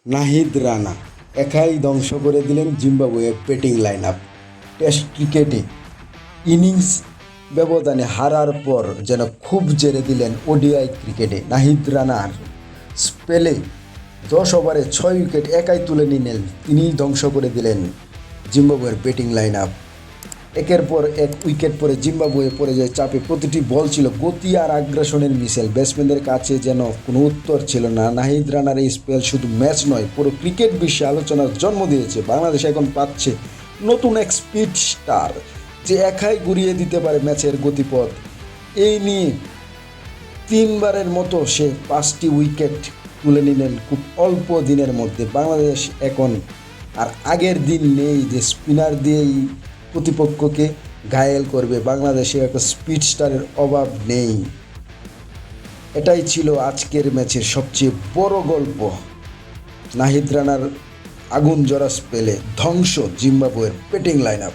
নাহিদ রানা একাই ধ্বংস করে দিলেন জিম্বাবুয়ের ব্যাটিং লাইন আপ। টেস্ট ক্রিকেটে ইনিংস ব্যবধানে হারার পর যেন খুব জেরে দিলেন ওডিআই ক্রিকেটে। নাহিদ রানার স্পেলে 10 ওভারে 6 উইকেট একাই তুলে নিলেন, তিনিই ধ্বংস করে দিলেন জিম্বাবুয়ের ব্যাটিং লাইন আপ। একের পর এক উইকেট পরে জিম্বাবুয়ে পড়ে যায় চাপে। প্রতিটি বল ছিল গতি আর আগ্রাসনের মিশেল। ব্যাটসম্যানদের কাছে যেন কোনো উত্তর ছিল না। নাহিদ রানার এই স্পেল শুধু ম্যাচ নয়, পুরো ক্রিকেট বিশ্বে আলোচনার জন্ম দিয়েছে। বাংলাদেশ এখন পাচ্ছে নতুন এক স্পিড স্টার, যে একাই ঘুরিয়ে দিতে পারে ম্যাচের গতিপথ। এই নিয়ে 3বারের মতো সে 5টি উইকেট তুলে নিলেন খুব অল্প দিনের মধ্যে। বাংলাদেশ এখন আর আগের দিন নেই যে স্পিনার দিয়েই প্রতিপক্ষকে ঘায়েল করবে। বাংলাদেশে একটা স্পিড স্টারের অভাব নেই। এটাই ছিল আজকের ম্যাচের সবচেয়ে বড় গল্প। নাহিদ রানার আগুন জরা স্পেলে ধ্বংস জিম্বাবুয়ের ব্যাটিং লাইন আপ।